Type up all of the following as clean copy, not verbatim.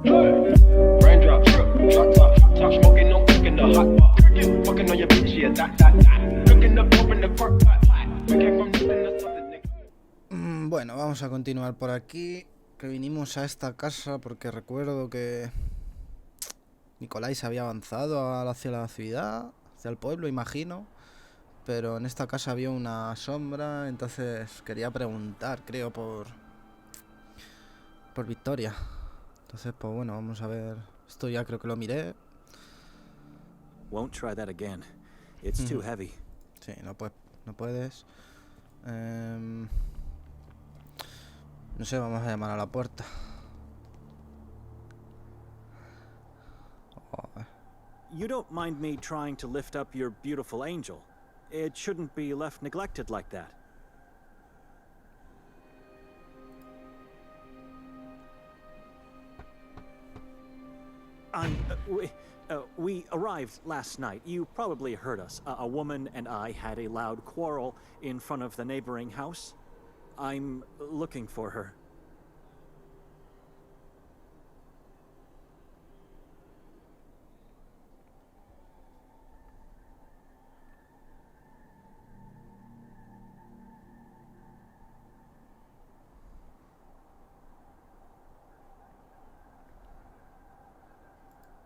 Raindrops, drop top, top smoking, no cooking the hot pot. Fucking on your bitch, yeah, that. Cooking up dope in the park pot. We came from nothing to something, nigga. Bueno, vamos a continuar por aquí. Que vinimos a esta casa porque recuerdo que Nikolay se había avanzado hacia la ciudad, hacia el pueblo, imagino. Pero en esta casa había una sombra, entonces quería preguntar, creo, por Victoria. Entonces, pues bueno, vamos a ver. Esto ya creo que lo miré. Won't try that again. It's too heavy. Sí, no puedes. No sé, vamos a llamar a la puerta. You don't mind me trying to lift up your beautiful angel. It shouldn't be left neglected like that. We arrived last night. You probably heard us. A woman and I had a loud quarrel in front of the neighboring house. I'm looking for her.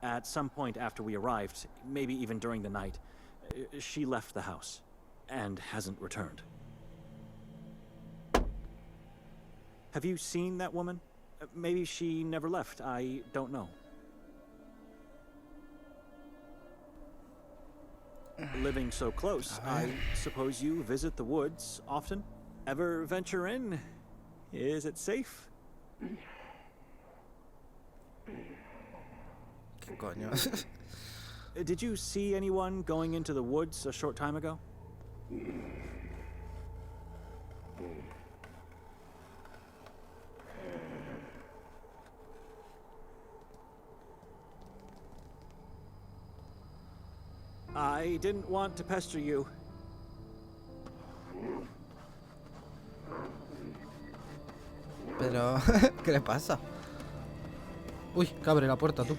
At some point after we arrived, maybe even during the night, she left the house and hasn't returned. Have you seen that woman? Maybe she never left, I don't know. Living so close, I suppose you visit the woods often? Ever venture in? Is it safe? ¿Qué coño? Did you see anyone going into the woods a short time ago? I didn't want to pester you. Pero, ¿qué le pasa? Uy, que abre la puerta, tú.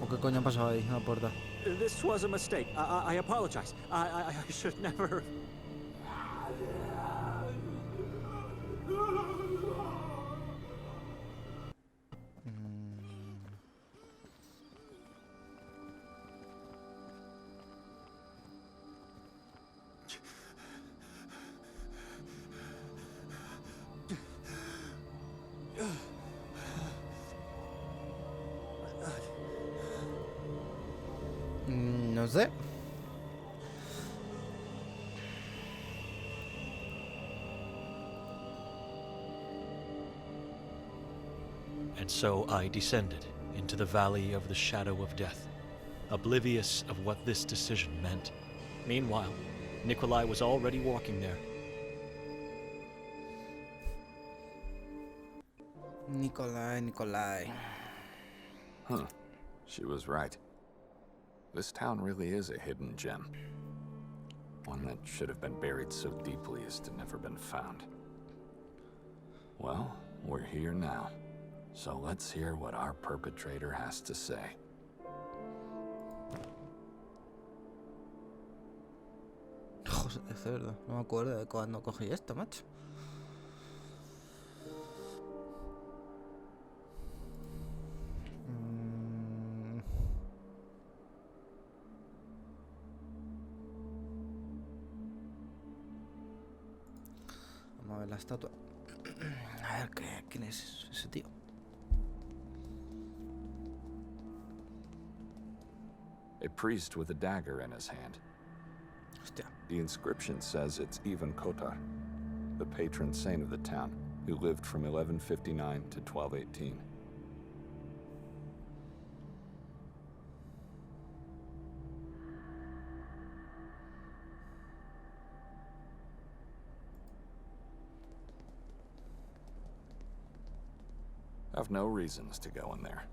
¿O qué coño ha pasado ahí en la puerta? This was a mistake. I apologize. I should never... No sé. And so I descended into the valley of the shadow of death, oblivious of what this decision meant. Meanwhile, Nikolay was already walking there. Nikolay. Huh. She was right. This town really is a hidden gem. One that should have been buried so deeply as to never been found. Well, we're here now. So let's hear what our perpetrator has to say. Joder, de cerdo. No me acuerdo de cuándo cogí esto, macho. Vamos a ver la estatua. A ver quién es ese tío. A priest with a dagger in his hand. Hostia. The inscription says it's even Kotar, the patron saint of the town, who lived from 1159 to 1218. I've no reasons to go in there.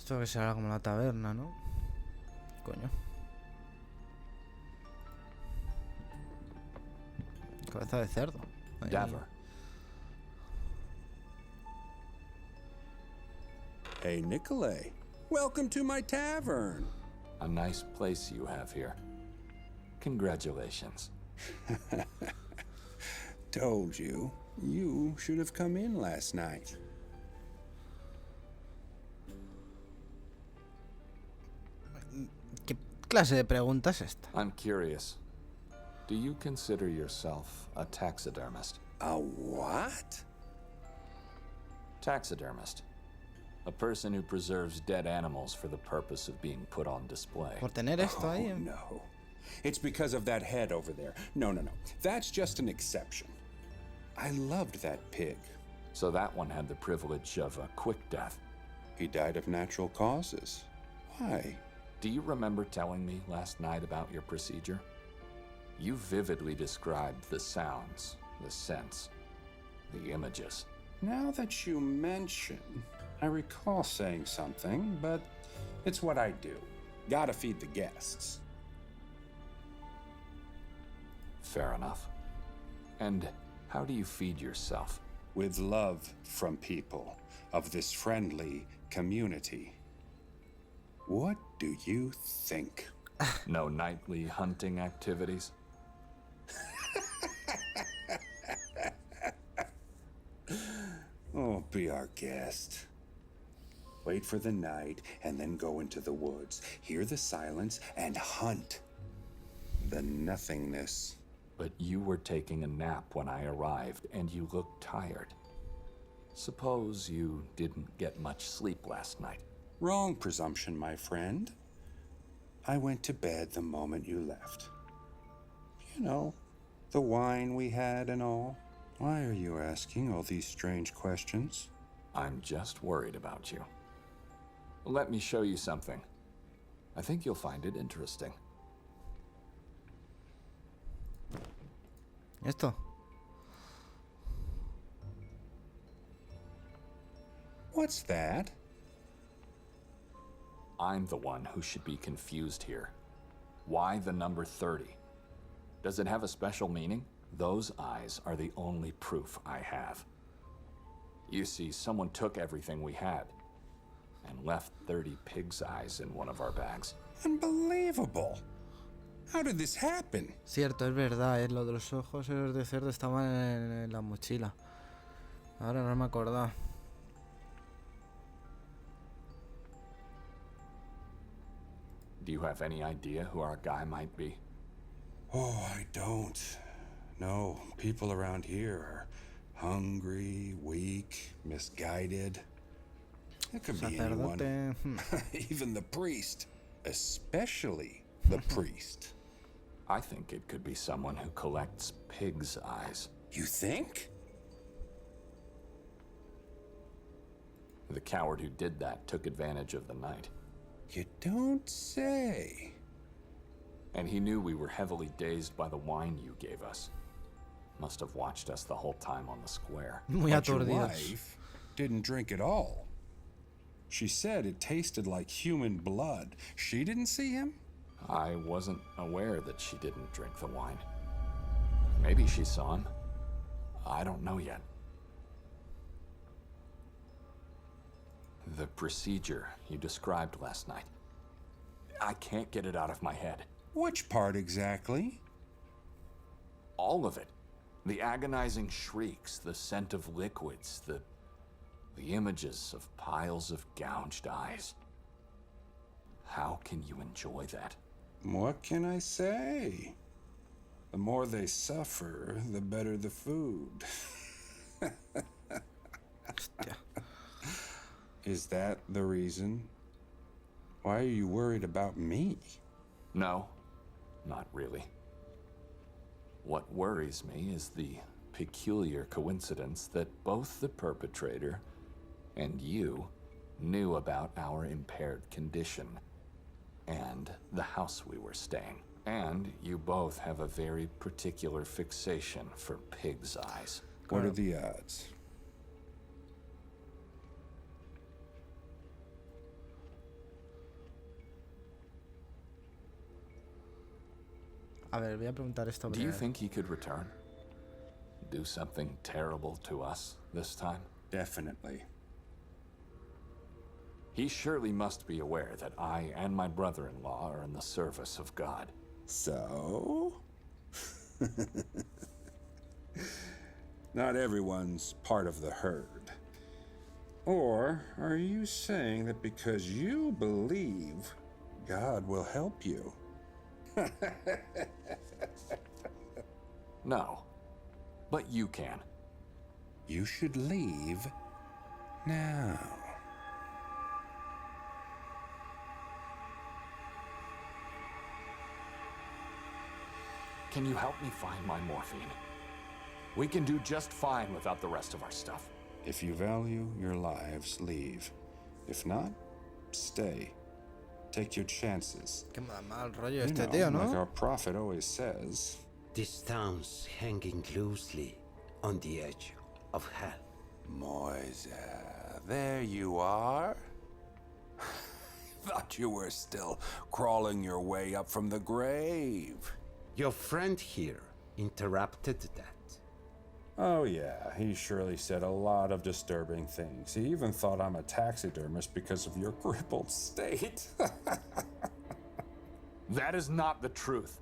Esto que será como la taberna, ¿no? Coño. Cabeza de cerdo. Ahí. Daver. Hey, Nikolay. Welcome to my tavern. A nice place you have here. Congratulations. Told you. You should have come in last night. ¿Qué clase de pregunta es esta? I'm curious. Do you consider yourself a taxidermist? A what? Taxidermist. A person who preserves dead animals for the purpose of being put on display. Por tener esto ahí. Oh, no. It's because of that head over there. No. That's just an exception. I loved that pig. So that one had the privilege of a quick death. He died of natural causes. Why? Do you remember telling me last night about your procedure? You vividly described the sounds, the scents, the images. Now that you mention, I recall saying something, but it's what I do. Gotta feed the guests. Fair enough. And how do you feed yourself? With love from people of this friendly community. What do you think? No nightly hunting activities? Oh, be our guest. Wait for the night and then go into the woods. Hear the silence and hunt the nothingness. But you were taking a nap when I arrived, and you looked tired. Suppose you didn't get much sleep last night. Wrong presumption, my friend. I went to bed the moment you left. You know, the wine we had and all. Why are you asking all these strange questions? I'm just worried about you. Let me show you something. I think you'll find it interesting. Esto. What's that? I'm the one who should be confused here. Why the number 30? Does it have a special meaning? Those eyes are the only proof I have. You see, someone took everything we had and left 30 pig's eyes in one of our bags. Unbelievable. How did this happen? Cierto, es verdad, lo de los ojos esos de cerdo estaban en la mochila. Ahora no me acordaba. Do you have any idea who our guy might be? Oh, I don't. No, people around here are hungry, weak, misguided. It could be anyone. Sacerdote. Even the priest. Especially the priest. I think it could be someone who collects pig's eyes. You think? The coward who did that took advantage of the night. You don't say. And he knew we were heavily dazed by the wine you gave us. Must have watched us the whole time on the square. Muy But your aturdidos. wife didn't drink at all. She said it tasted like human blood. She didn't see him? I wasn't aware that she didn't drink the wine. Maybe she saw him. I don't know yet. The procedure you described last night. I can't get it out of my head. Which part exactly? All of it. The agonizing shrieks, the scent of liquids, the images of piles of gouged eyes. How can you enjoy that? What can I say? The more they suffer, the better the food. Hostia. Is that the reason? Why are you worried about me? No, not really. What worries me is the peculiar coincidence that both the perpetrator and you knew about our impaired condition and the house we were staying. And you both have a very particular fixation for pig's eyes. What are the odds? A ver, voy a preguntar esto Do you primero. think he could return? Do something terrible to us this time? Definitely. He surely must be aware that I and my brother-in-law are in the service of God. So? Not everyone's part of the herd. Or are you saying that because you believe, God will help you? No, but you can. You should leave now. Can you help me find my morphine? We can do just fine without the rest of our stuff. If you value your lives, leave. If not, stay. Take your chances. Qué mal rollo You este know, tío, like ¿no? our prophet always says, This town's hanging loosely on the edge of hell. Moise, there you are. Thought you were still crawling your way up from the grave. Your friend here interrupted that. Oh yeah, he surely said a lot of disturbing things. He even thought I'm a taxidermist because of your crippled state. That is not the truth.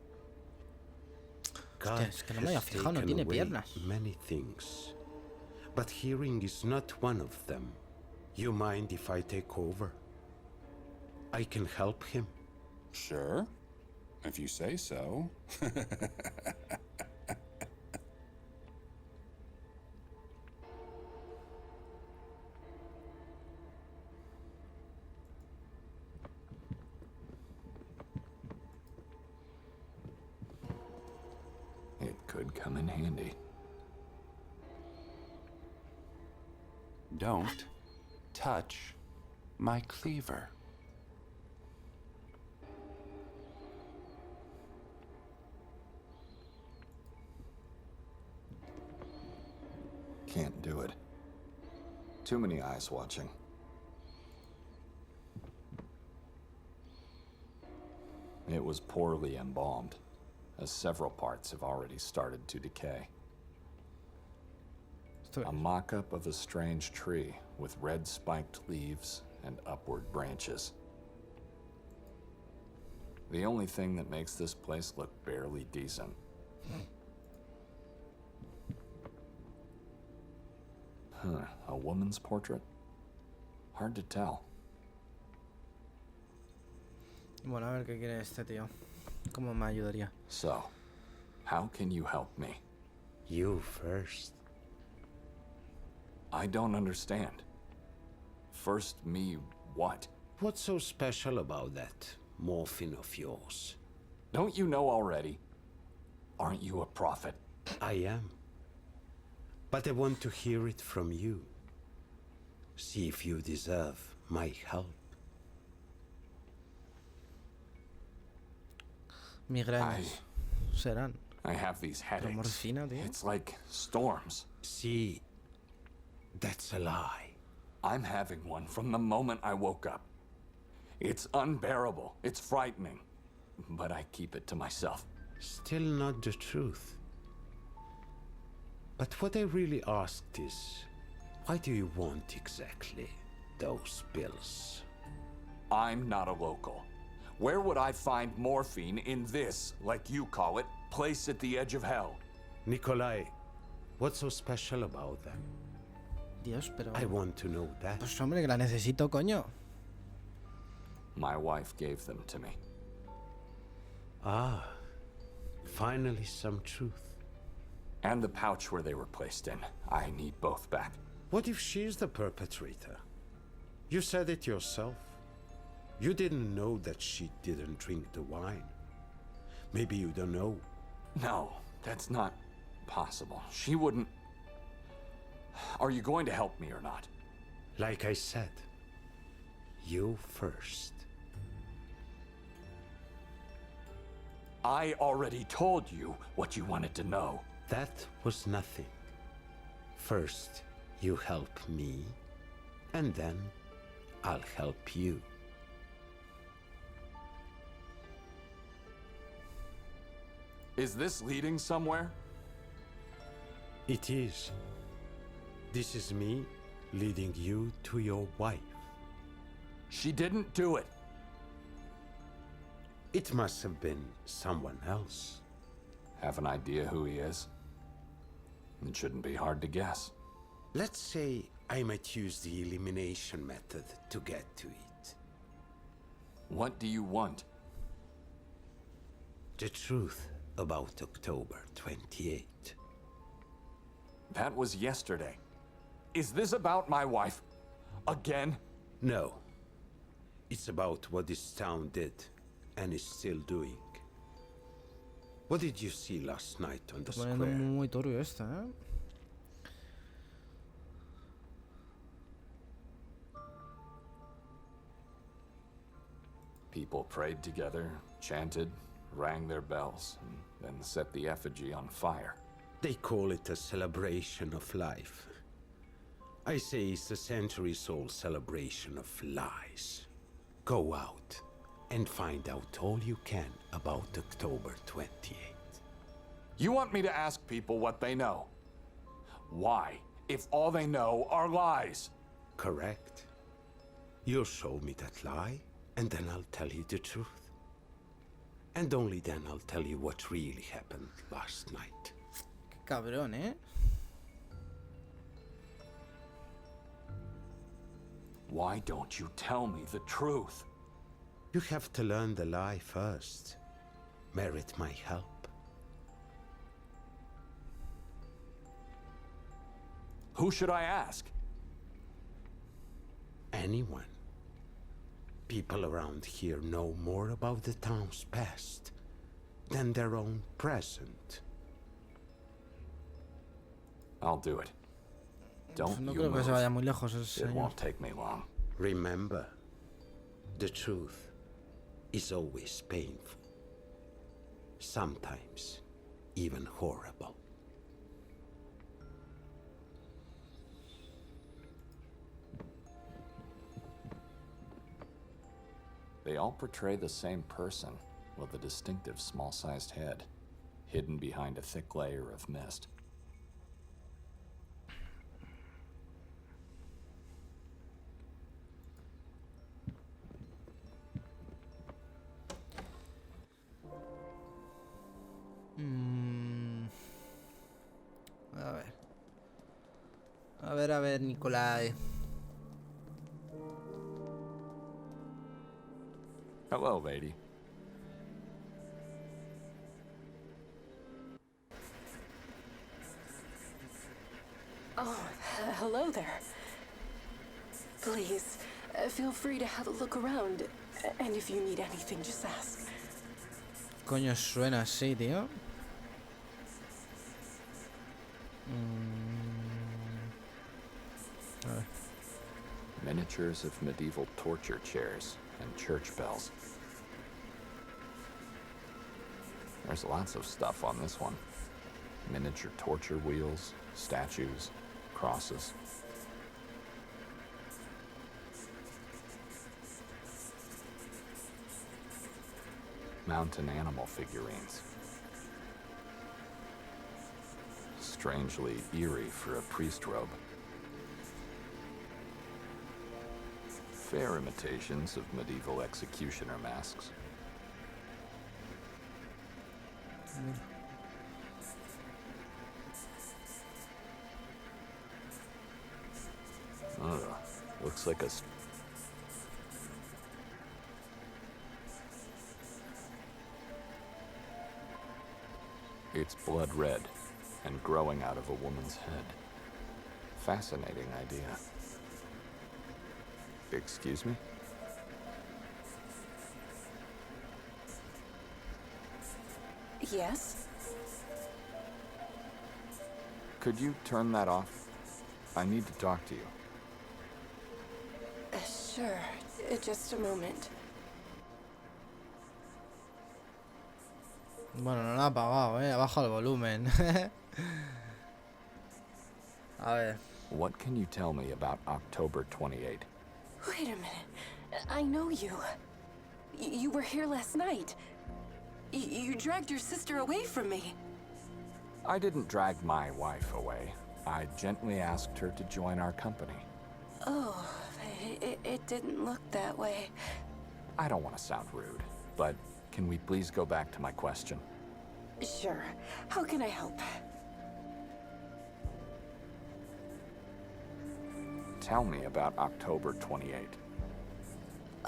God es que no me había has fijado, no taken tiene away piernas. many things, but hearing is not one of them. You mind if I take over? I can help him. Sure, if you say so. It could come in handy. Don't touch my cleaver. Can't do it. Too many eyes watching. It was poorly embalmed, as several parts have already started to decay. Esto A mock-up of a strange tree with red spiked leaves and upward branches. The only thing that makes this place look barely decent. A woman's portrait? Hard to tell. Bueno, a ver qué quiere este tío. ¿Cómo me ayudaría? So, how can you help me? You first. I don't understand. First me what? What's so special about that morphine of yours? Don't you know already? Aren't you a prophet? I am. But I want to hear it from you. See if you deserve my help. Migrañas. Serán. I have these headaches. morfina, tío. It's like storms. See, that's a lie. I'm having one from the moment I woke up. It's unbearable. It's frightening. But I keep it to myself. Still not the truth. But what I really asked is, why do you want exactly those pills? I'm not a local. Where would I find morphine in this, like you call it, place at the edge of hell? Nikolay, what's so special about them? Dios, pero... I want to know that. Pues hombre, que la necesito, coño. My wife gave them to me. Ah, finally some truth. And the pouch where they were placed in. I need both back. What if she's the perpetrator? You said it yourself. You didn't know that she didn't drink the wine. Maybe you don't know. No, that's not possible. She wouldn't... Are you going to help me or not? Like I said, you first. I already told you what you wanted to know. That was nothing. First, you help me, and then I'll help you. Is this leading somewhere? It is. This is me leading you to your wife. She didn't do it. It must have been someone else. Have an idea who he is? It shouldn't be hard to guess. Let's say I might use the elimination method to get to it. What do you want? The truth about October 28. That was yesterday. Is this about my wife? Again? No. It's about what this town did and is still doing. What did you see last night on the Poniendo square? muy turbio esto, ¿eh? People prayed together, chanted, rang their bells, and then set the effigy on fire. They call it a celebration of life. I say it's a centuries-old celebration of lies. Go out and find out all you can about October 28. You want me to ask people what they know? Why, if all they know are lies? Correct. You'll show me that lie, and then I'll tell you the truth. And only then I'll tell you what really happened last night. Qué cabrón, ¿eh? Why don't you tell me the truth? You have to learn the lie first. Merit my help. Who should I ask? Anyone. People around here know more about the town's past than their own present. I'll do it. Don't No you creo que se move. vaya muy lejos ese It señor. won't take me long. Remember, the truth is always painful. Sometimes even horrible. They all portray the same person, with a distinctive small-sized head, hidden behind a thick layer of mist. A ver. A ver, Nikolay. Hello, lady. Oh, hello there. Please, feel free to have a look around. And if you need anything, just ask. Coño suena así, tío. A ver. Miniatures of medieval torture chairs and church bells. There's lots of stuff on this one. Miniature torture wheels, statues, crosses. Mountain animal figurines. Strangely eerie for a priest robe. Fair imitations of medieval executioner masks. Ugh, looks like a... It's blood red and growing out of a woman's head. Fascinating idea. Excuse me? Yes? Could you turn that off? I need to talk to you. Sure. Just a moment. Bueno, no lo ha apagado, Abajo el volumen. A ver. What can you tell me about October 28? Wait a minute. I know you. You were here last night. You dragged your sister away from me. I didn't drag my wife away. I gently asked her to join our company. Oh, it didn't look that way. I don't want to sound rude, but can we please go back to my question? Sure. How can I help? Tell me about October 28th.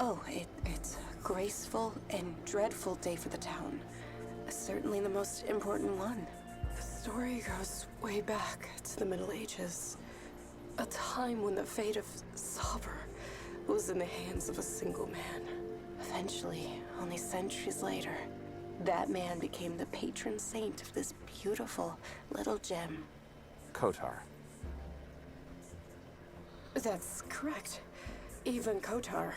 Oh, it's a graceful and dreadful day for the town. Certainly the most important one. The story goes way back to the Middle Ages. A time when the fate of Sabr was in the hands of a single man. Eventually, only centuries later, that man became the patron saint of this beautiful little gem. Kotar. That's correct. Even Kotar,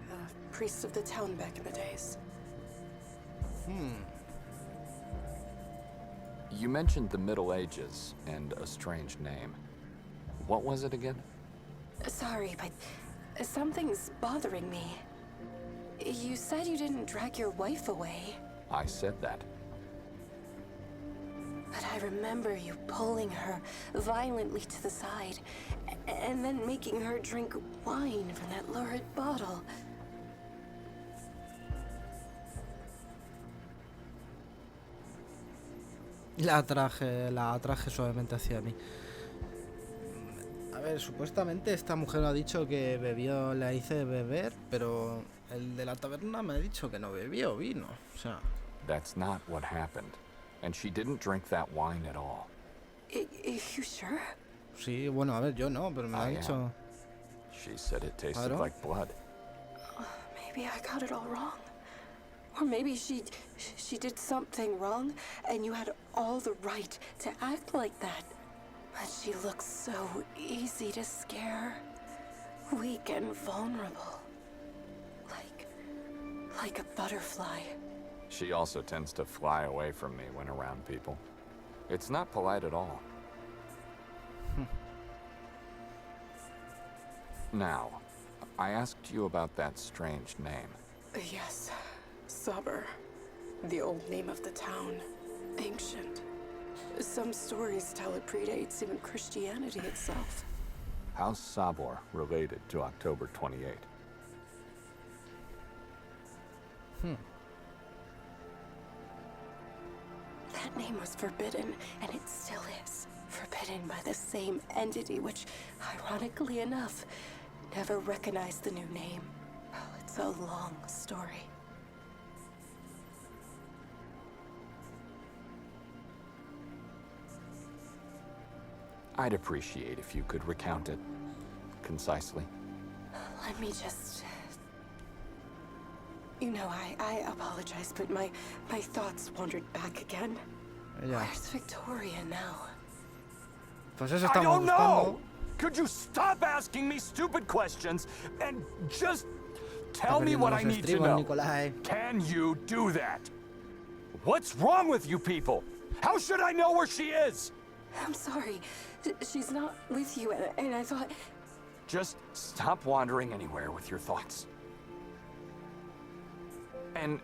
the priest of the town back in the days. You mentioned the Middle Ages and a strange name. What was it again? Sorry, but something's bothering me. You said you didn't drag your wife away. I said that. But I remember you pulling her violently to the side, and then making her drink wine from that lurid bottle. La atraje suavemente hacia mí. A ver, supuestamente esta mujer ha dicho que bebió, la hice beber, pero el de la taberna me ha dicho que no bebió vino. O sea, That's not what happened. And she didn't drink that wine at all. You sure? sí, bueno, a ver, yo no, pero me lo ha I dicho. am. She said it tasted Claro. like blood. Maybe I got it all wrong. Or maybe she did something wrong, and you had all the right to act like that. But she looks so easy to scare. Weak and vulnerable. Like a butterfly. She also tends to fly away from me when around people. It's not polite at all. Now, I asked you about that strange name. Yes, Sabr. The old name of the town. Ancient. Some stories tell it predates even Christianity itself. How's Sabor related to October 28th? That name was forbidden, and it still is. Forbidden by the same entity which, ironically enough, never recognized the new name. Oh, it's a long story. I'd appreciate if you could recount it concisely. Let me just... You know, I apologize, but my thoughts wandered back again. Ya. Where's Victoria now? Pues eso I estamos don't buscando. know! Could you stop asking me stupid questions and just Está tell me perdiendo what los I need to estribos, know? Nikolay. Can you do that? What's wrong with you people? How should I know where she is? I'm sorry. She's not with you, and I thought... Just stop wandering anywhere with your thoughts. And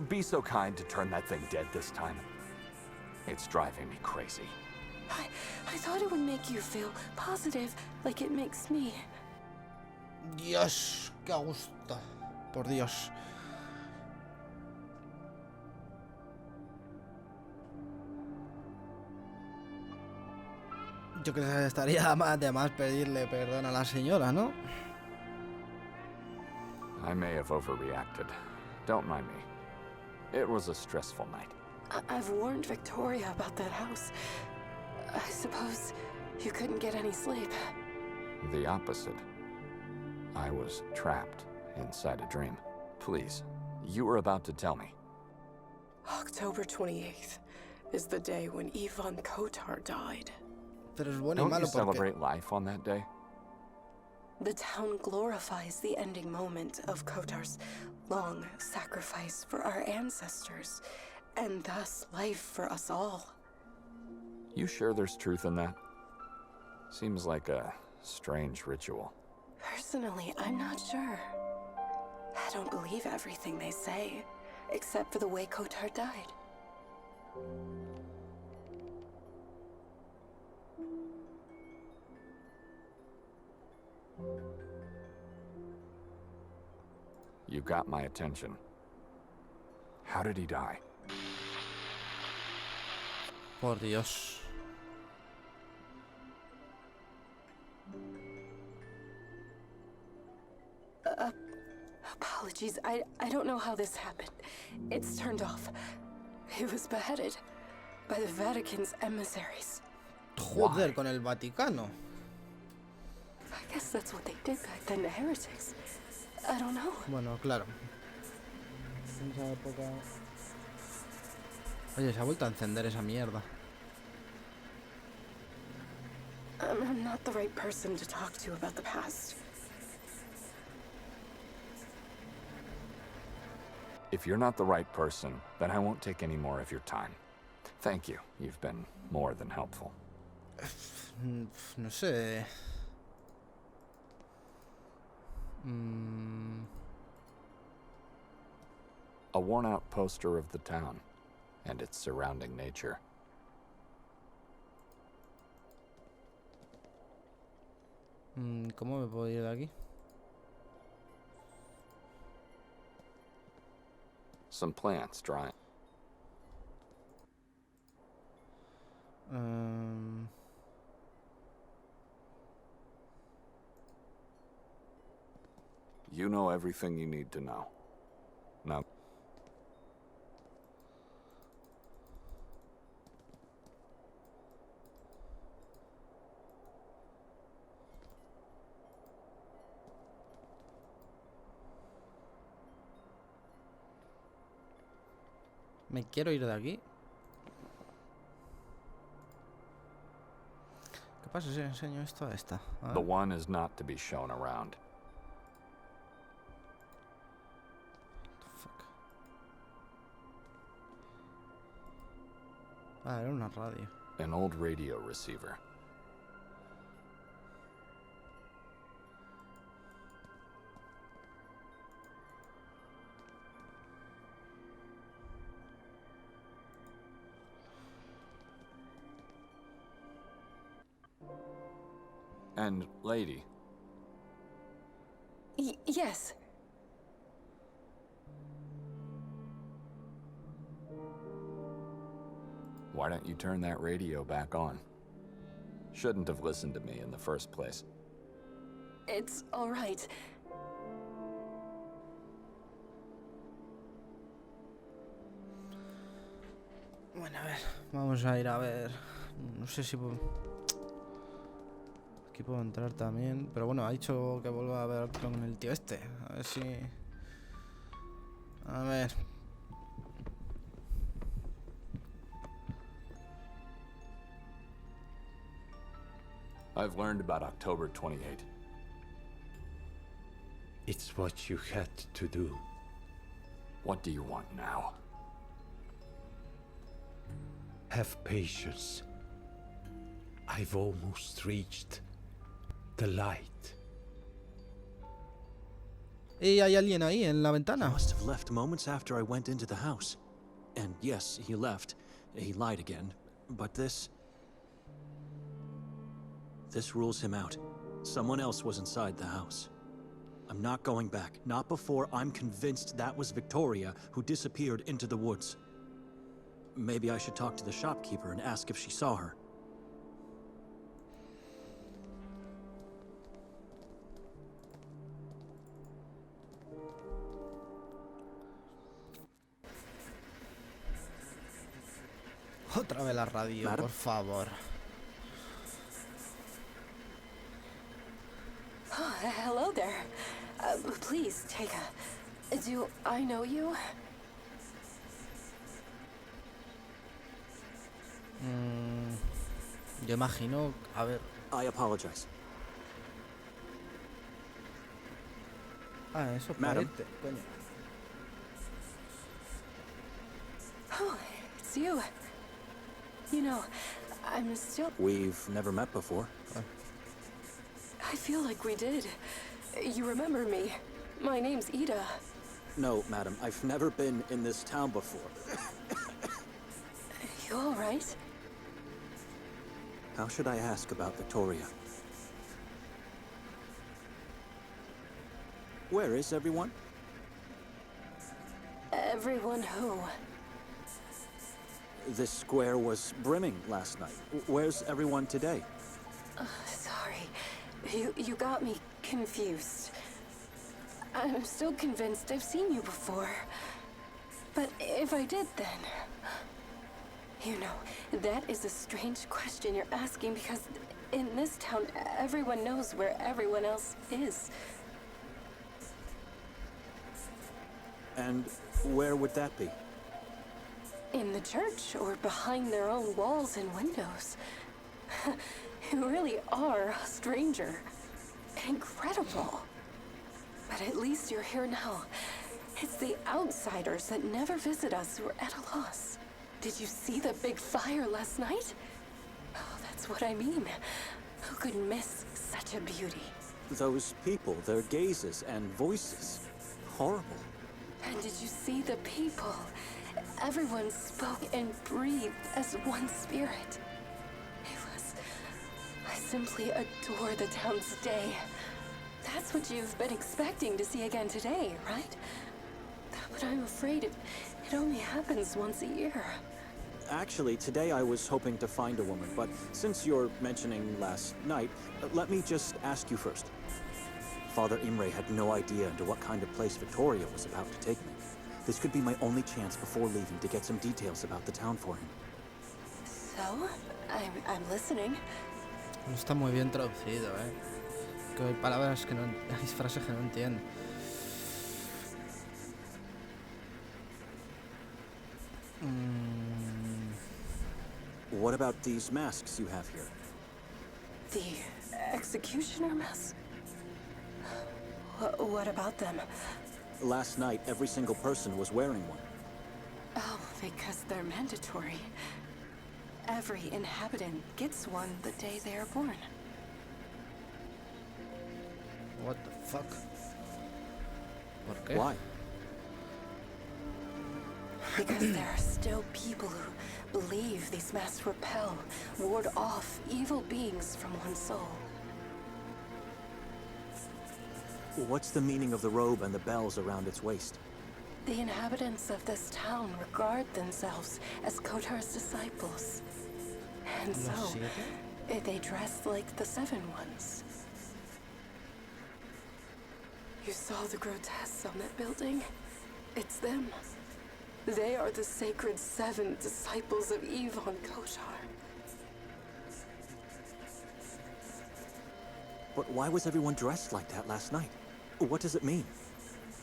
be so kind to turn that thing dead this time. It's driving me crazy. I thought it would make you feel positive, like it makes me. Dios, qué a gusto. Por Dios. Yo creo que estaría más de más pedirle perdón a la señora, ¿no? I may have overreacted. Don't mind me. It was a stressful night. I've warned Victoria about that house. I suppose you couldn't get any sleep. The opposite. I was trapped inside a dream. Please, you were about to tell me. October 28th is the day when Ivan Kotar died. Pero es bueno y Don't malo you porque... celebrate life on that day? The town glorifies the ending moment of Kotar's long sacrifice for our ancestors, and thus life for us all. You sure there's truth in that? Seems like a strange ritual. Personally, I'm not sure. I don't believe everything they say. except for the way Kotar died. You got my attention. How did he die? Por Dios. Apologies, I don't know how this happened. It's turned off. He was beheaded by the Vatican's emissaries. Joder, con el Vaticano. I guess that's what they did back then to heretics. I don't know. Bueno, claro. En esa época... Oye, se ha vuelto a encender esa mierda. I'm not the right person to talk to about the past. If you're not the right person, then I won't take any more of your time. Thank you. You've been more than helpful. No sé. A worn-out poster of the town and its surrounding nature. ¿Cómo me puedo ir de aquí? Some plants drying. You know everything you need to know. Now, Me quiero ir de aquí. ¿Qué pasa si enseño esto a esta? A the ver. one is not to be shown around. Fuck. Ah, era una radio. An old radio receiver. And, lady, Yes. why don't you turn that radio back on? Shouldn't have listened to me in the first place. It's all right. Bueno, a ver. Vamos a ir a ver. No sé si puedo... Aquí puedo entrar también. Pero bueno, ha dicho que vuelva a ver con el tío este. A ver si... A ver. I've learned about October 28. It's what you had to do. What do you want now? Have patience. I've almost reached the light. ¿Y hay alguien ahí en la He ventana? must have left moments after I went into the house. And yes, he left. He lied again. But this rules him out. Someone else was inside the house. I'm not going back. Not before I'm convinced that was Victoria who disappeared into the woods. Maybe I should talk to the shopkeeper and ask if she saw her. Otra vez la radio, Madam? por favor. Oh, hello there. Please take a... Do I know you? Yo imagino... A ver... I apologize. Ah, eso Madam? parece, coño. Oh, it's you. You know, I'm still... We've never met before. I feel like we did. You remember me. My name's Ida. No, madam, I've never been in this town before. You all right? How should I ask about Victoria? Where is everyone? Everyone who? This square was brimming last night. Where's everyone today? Sorry. You got me confused. I'm still convinced I've seen you before. But if I did, then... You know, that is a strange question you're asking because in this town, everyone knows where everyone else is. And where would that be? In the church or behind their own walls and windows. You really are a stranger. Incredible. But at least you're here now. It's the outsiders that never visit us who are at a loss. Did you see the big fire last night? Oh, that's what I mean. Who could miss such a beauty? Those people, their gazes and voices. Horrible. And did you see the people? Everyone spoke and breathed as one spirit. I simply adore the town's day. That's what you've been expecting to see again today, right? But I'm afraid it only happens once a year. Actually, today I was hoping to find a woman, but since you're mentioning last night, let me just ask you first. Father Imre had no idea into what kind of place Victoria was about to take me. This could be my only chance before leaving to get some details about the town for him. So, I'm listening. No está muy bien traducido, Que hay palabras que no... Hay frases que no entiendo. What about these masks you have here? The executioner mask? What about them? Last night, every single person was wearing one. Oh, because they're mandatory. Every inhabitant gets one the day they are born. What the fuck? ¿Por qué? Why? Because there are still people who believe these masks repel, ward off evil beings from one's soul. What's the meaning of the robe and the bells around its waist? The inhabitants of this town regard themselves as Kotar's disciples. And so, they dress like the Seven Ones. You saw the grotesques on that building? It's them. They are the sacred seven disciples of Eve on Kotar. But why was everyone dressed like that last night? What does it mean?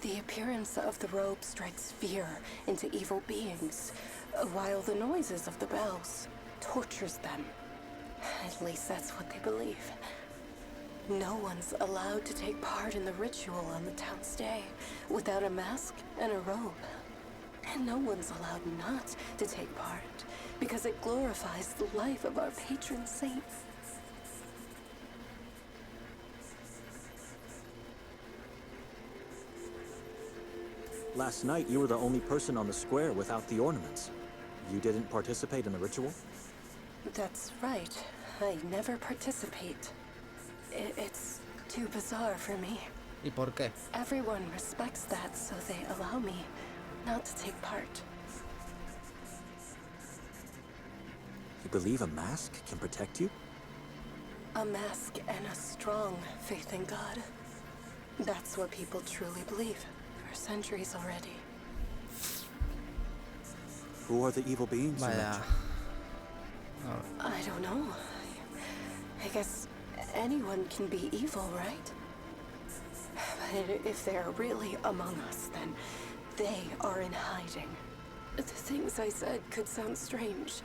The appearance of the robe strikes fear into evil beings, while the noises of the bells tortures them. At least that's what they believe. No one's allowed to take part in the ritual on the town's day without a mask and a robe. And no one's allowed not to take part, because it glorifies the life of our patron saint. Last night, you were the only person on the square without the ornaments. You didn't participate in the ritual? That's right. I never participate. It's too bizarre for me. ¿Y por qué? Everyone respects that, so they allow me not to take part. You believe a mask can protect you? A mask and a strong faith in God. That's what people truly believe. For centuries already. Who are the evil beings you Vaya. mentioned? I don't know. I guess anyone can be evil, right? But if they're really among us, then they are in hiding. The things I said could sound strange.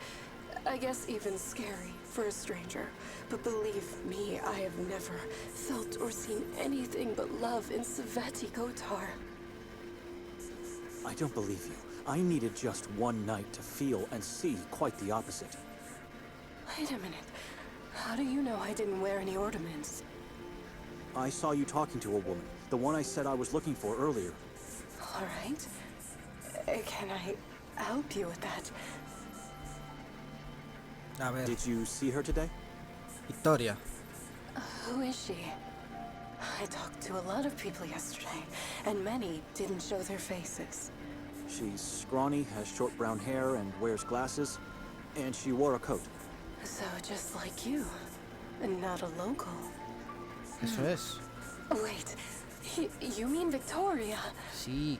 I guess even scary for a stranger. But believe me, I have never felt or seen anything but love in Sveti Kotar. I don't believe you. I needed just one night to feel and see quite the opposite. Wait a minute. How do you know I didn't wear any ornaments? I saw you talking to a woman, the one I said I was looking for earlier. All right. Can I help you with that? A ver, Did you see her today? Victoria. Who is she? I talked to a lot of people yesterday, and many didn't show their faces. She's scrawny, has short brown hair, and wears glasses. And she wore a coat. So just like you, and not a local. Eso es. Wait, you mean Victoria? Sí.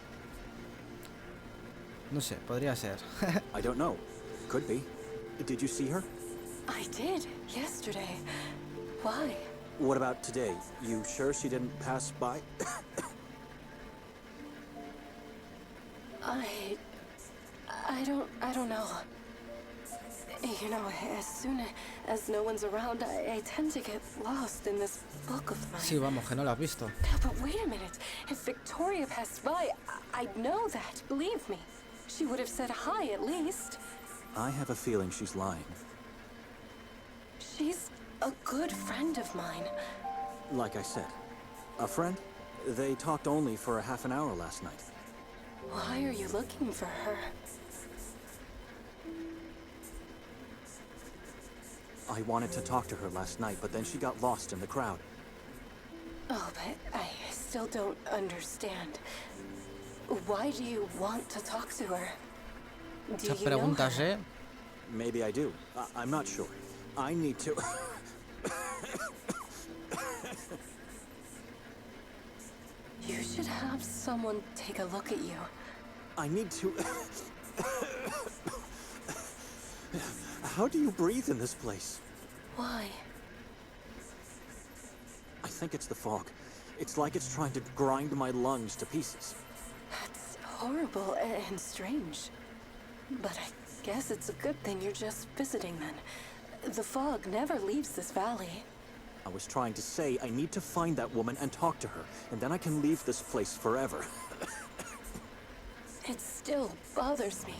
No sé, podría ser. I don't know. Could be. Did you see her? I did, yesterday. Why? What about today? You sure she didn't pass by? I don't know. You know, as soon as no one's around, I tend to get lost in this book of mine. Sí, vamos, que no la has visto. No, but wait a minute. If Victoria passed by, I'd know that, believe me. She would have said hi at least. I have a feeling she's lying. She's a good friend of mine. Like I said. A friend? They talked only for a half an hour last night. Why are you looking for her? I wanted to talk to her last night, but then she got lost in the crowd. Oh, but I still don't understand. Why do you want to talk to her? Do Esas you know preguntas, her? Maybe I do. I'm not sure. I need to... You should have someone take a look at you. I need to... How do you breathe in this place? Why? I think it's the fog. It's like it's trying to grind my lungs to pieces. That's horrible and strange. But I guess it's a good thing you're just visiting then. The fog never leaves this valley. I was trying to say I need to find that woman and talk to her, and then I can leave this place forever. It still bothers me.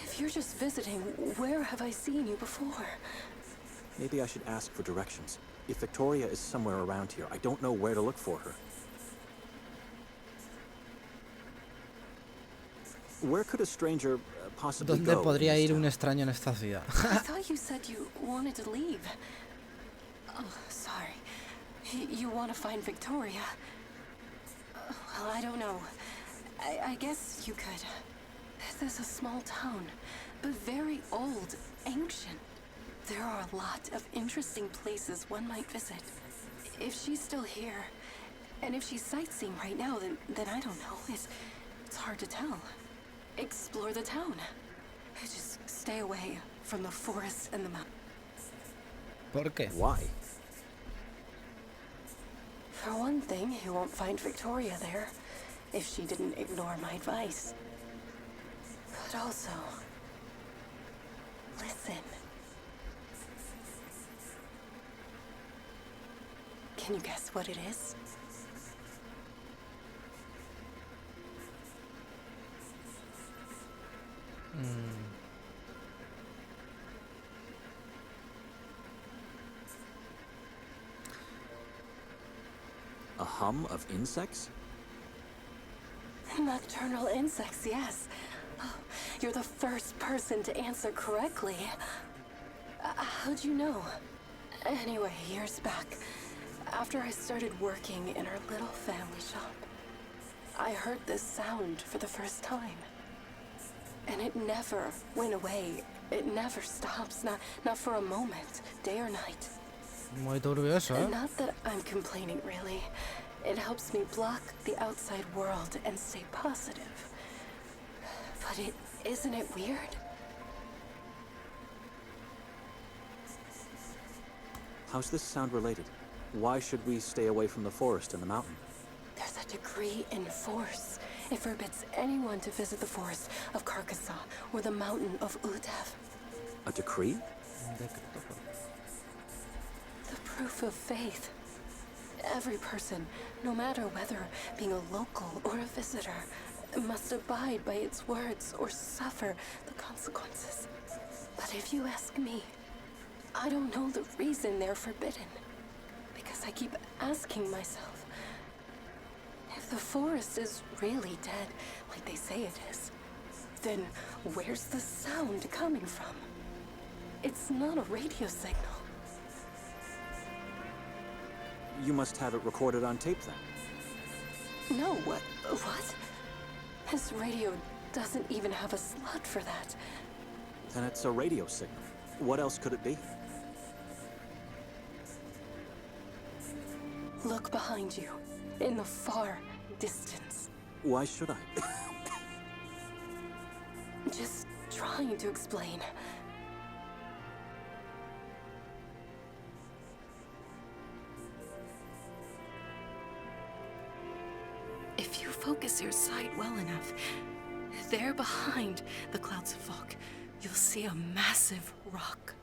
If you're just visiting, where have I seen you before? Maybe I should ask for directions. If Victoria is somewhere around here, I don't know where to look for her. Where could a stranger possibly ¿Dónde go? podría ir un extraño en esta ciudad? I thought you said you wanted to leave. Oh, sorry. You want to find Victoria? Well, I don't know. I guess you could. This is a small town, but very old, ancient. There are a lot of interesting places one might visit. If she's still here, and if she's sightseeing right now, then I don't know. It's hard to tell. Explore the town. Just stay away from the forest and the mountains. ¿Por qué? Why? For one thing, you won't find Victoria there if she didn't ignore my advice. But also, listen. Can you guess what it is? A hum of insects? Nocturnal insects, yes. Oh, you're the first person to answer correctly. How'd you know? Anyway, years back, after I started working in our little family shop, I heard this sound for the first time. And it never went away. It never stops, not for a moment, day or night. Muy turbio eso, ¿eh? Not that I'm complaining, really. It helps me block the outside world and stay positive. But isn't it weird? How's this sound related? Why should we stay away from the forest and the mountain? There's a decree in force. It forbids anyone to visit the forest of Carcassonne or the mountain of Udev. A decree? The proof of faith. Every person, no matter whether being a local or a visitor, must abide by its words or suffer the consequences. But if you ask me, I don't know the reason they're forbidden. Because I keep asking myself, If the forest is really dead, like they say it is, then where's the sound coming from? It's not a radio signal. You must have it recorded on tape then. No, what? This radio doesn't even have a slot for that. Then it's a radio signal. What else could it be? Look behind you, in the far distance. Why should I? Just trying to explain. If you focus your sight well enough, there behind the clouds of fog, you'll see a massive rock.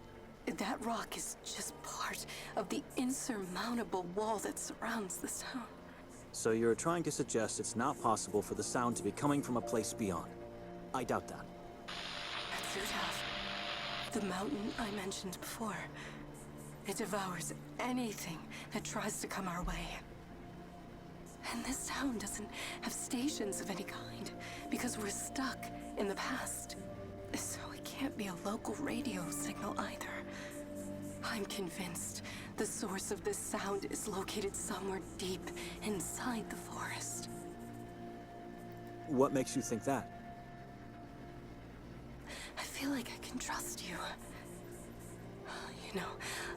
That rock is just part of the insurmountable wall that surrounds the town. So you're trying to suggest it's not possible for the sound to be coming from a place beyond. I doubt that. That's too tough. The mountain I mentioned before. It devours anything that tries to come our way. And this town doesn't have stations of any kind, because we're stuck in the past. So it can't be a local radio signal either. I'm convinced the source of this sound is located somewhere deep inside the forest. What makes you think that? I feel like I can trust you. You know,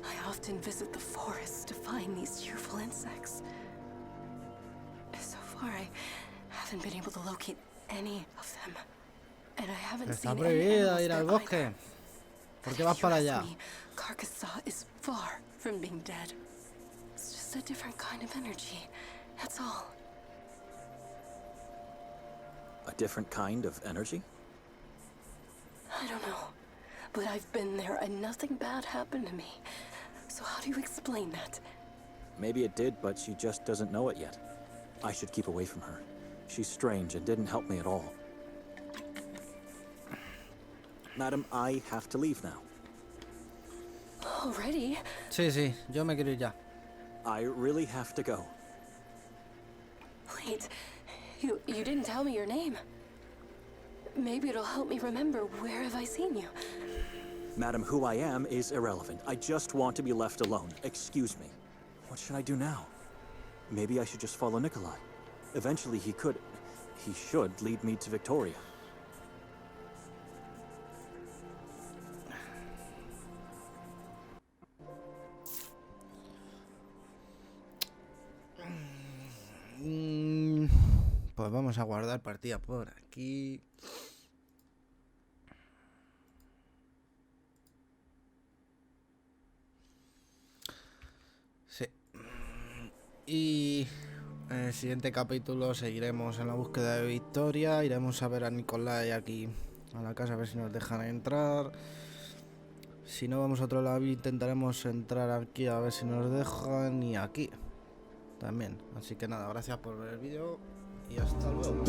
I often visit the forest to find these cheerful insects. So far, I haven't been able to locate any of them. And I haven't Está seen any prohibido animals ir al there bosque. either. ¿Por But qué vas if you para ask allá? me, Carcassonne is far from being dead. It's just a different kind of energy. That's all. A different kind of energy? I don't know. But I've been there and nothing bad happened to me. So how do you explain that? Maybe it did, but she just doesn't know it yet. I should keep away from her. She's strange and didn't help me at all. Madam, I have to leave now. Already? Sí, sí, yo me quiero ir ya. I really have to go. Wait, you didn't tell me your name. Maybe it'll help me remember where have I seen you. Madam, who I am is irrelevant. I just want to be left alone. Excuse me. What should I do now? Maybe I should just follow Nikolay. Eventually he should lead me to Victoria. Pues vamos a guardar partida por aquí. Sí. Y en el siguiente capítulo seguiremos en la búsqueda de Victoria. Iremos a ver a Nikolay aquí a la casa a ver si nos dejan entrar. Si no, vamos a otro lado, intentaremos entrar aquí a ver si nos dejan, y aquí también. Así que nada, gracias por ver el vídeo y hasta luego.